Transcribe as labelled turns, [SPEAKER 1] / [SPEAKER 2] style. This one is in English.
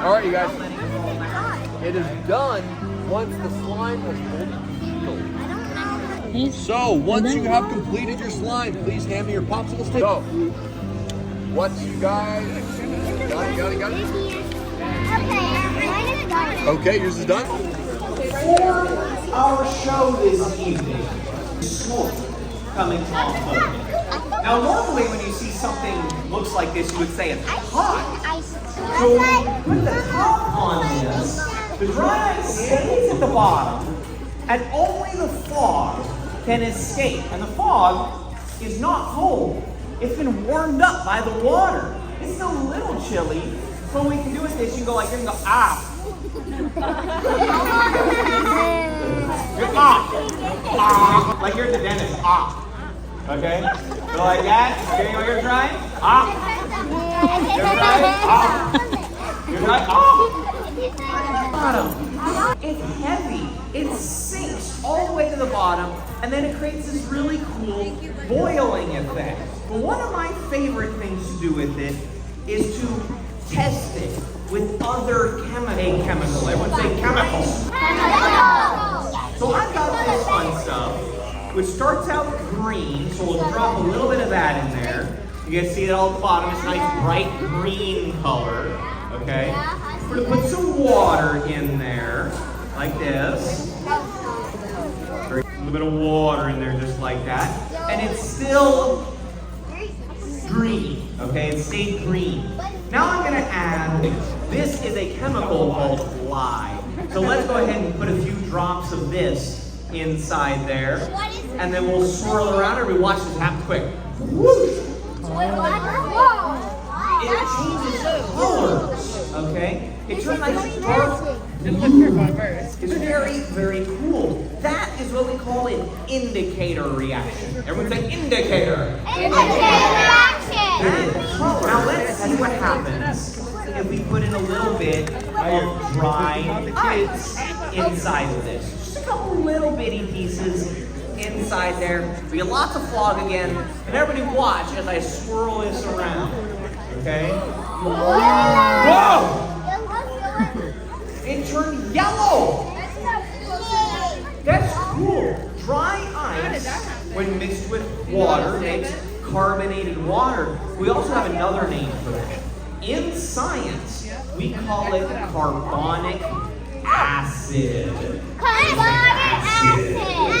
[SPEAKER 1] All right, you guys. It is done once the slime was fully healed. So once you have completed your slime, please hand me your popsicle stick. So what you guys got it. Okay, yours is done.
[SPEAKER 2] For our show this evening, smoke coming off of it. Now, normally when you see something looks like this, you would say it's hot. So when you put the top on this, the dry ice stays at the bottom, and only the fog can escape. And the fog is not cold. It's been warmed up by the water. It's still a little chilly. So what we can do with this, you can go like this and go, ah. You're ah. Ah. Like you're at the dentist, ah. Okay? So like that. Okay, what you're trying? Ah. You're trying? Ah. You're trying? Ah. Bottom. It's heavy. It sinks all the way to the bottom, and then it creates this really cool boiling effect. But one of my favorite things to do with it is to test it with other chemical. Everyone say chemical. So I've got this fun stuff, which starts out green, so we'll drop a little bit of that in there. You guys see it all at the bottom, it's a nice bright green color, okay? We're gonna put some water in there, like this. A little bit of water in there, just like that. And it's still green, okay? It stayed green. Now I'm gonna add, this is a chemical called lye. So let's go ahead and put a few drops of this inside there. And then we'll swirl around and we watch this happen quick. Whoosh! It changes colors, okay? It turns nice dark. It's very, very cool. That is what we call an indicator reaction. Everyone say indicator. Now let's see what happens if we put in a little bit of dry ice inside of this. Just a couple little bitty pieces inside there. We get lots of fog again, and everybody watch as I swirl this around. Okay? Whoa! It turned yellow! That's cool. Dry ice, when mixed with water, makes carbonated water. We also have another name for that. In science, we call it carbonic acid.
[SPEAKER 3] Carbonic acid.